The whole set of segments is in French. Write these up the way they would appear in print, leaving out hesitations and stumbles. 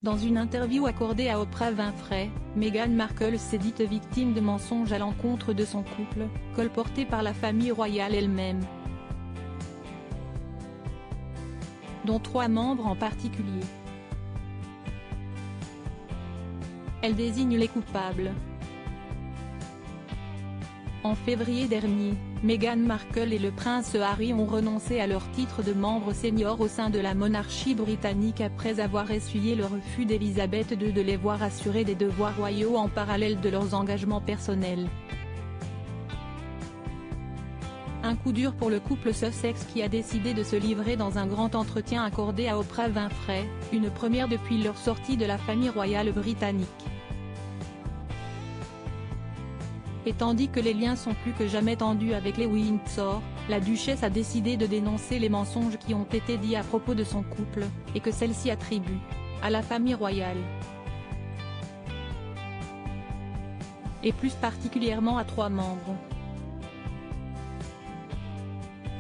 Dans une interview accordée à Oprah Winfrey, Meghan Markle s'est dite victime de mensonges à l'encontre de son couple, colportés par la famille royale elle-même, dont 3 membres en particulier. Elle désigne les coupables. En février dernier, Meghan Markle et le prince Harry ont renoncé à leur titre de membre senior au sein de la monarchie britannique après avoir essuyé le refus d'Elisabeth II de les voir assurer des devoirs royaux en parallèle de leurs engagements personnels. Un coup dur pour le couple Sussex qui a décidé de se livrer dans un grand entretien accordé à Oprah Winfrey, une première depuis leur sortie de la famille royale britannique. Et tandis que les liens sont plus que jamais tendus avec les Windsor, la duchesse a décidé de dénoncer les mensonges qui ont été dits à propos de son couple, et que celle-ci attribue à la famille royale, et plus particulièrement à 3 membres.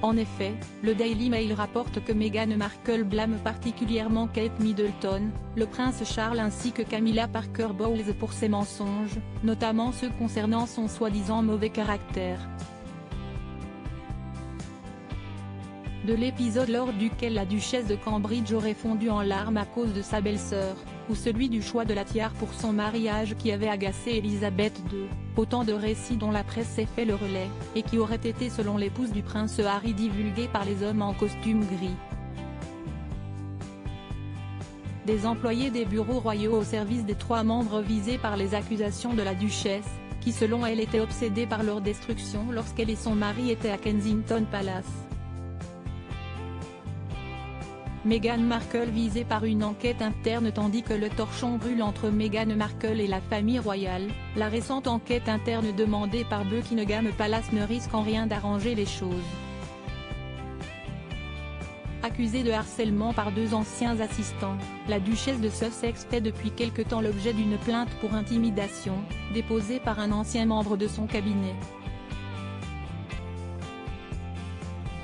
En effet, le Daily Mail rapporte que Meghan Markle blâme particulièrement Kate Middleton, le prince Charles ainsi que Camilla Parker Bowles pour ses mensonges, notamment ceux concernant son soi-disant mauvais caractère. De l'épisode lors duquel la duchesse de Cambridge aurait fondu en larmes à cause de sa belle-sœur, ou celui du choix de la tiare pour son mariage qui avait agacé Elisabeth II, autant de récits dont la presse s'est fait le relais, et qui auraient été selon l'épouse du prince Harry divulgués par les hommes en costume gris. Des employés des bureaux royaux au service des 3 membres visés par les accusations de la duchesse, qui selon elle étaient obsédés par leur destruction lorsqu'elle et son mari étaient à Kensington Palace. Meghan Markle visée par une enquête interne tandis que le torchon brûle entre Meghan Markle et la famille royale, la récente enquête interne demandée par Buckingham Palace ne risque en rien d'arranger les choses. Accusée de harcèlement par 2 anciens assistants, la duchesse de Sussex fait depuis quelque temps l'objet d'une plainte pour intimidation, déposée par un ancien membre de son cabinet.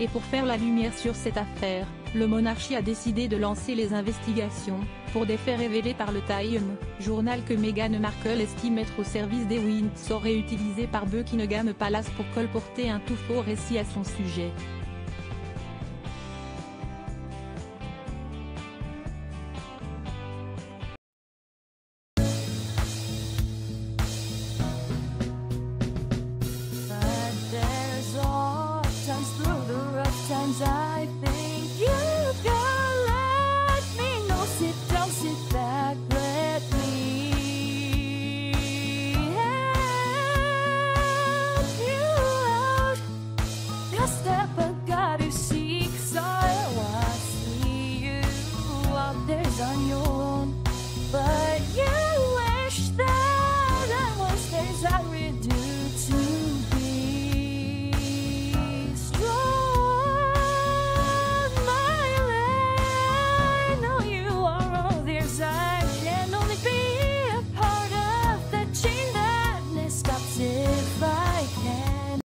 Et pour faire la lumière sur cette affaire, le monarchie a décidé de lancer les investigations, pour des faits révélés par le Time, journal que Meghan Markle estime être au service des Windsor et utilisé par Buckingham Palace pour colporter un tout faux récit à son sujet. I think you can let me know. Sit down, sit back, let me help you out. Your step, I gotta seek, so I see you out there's on your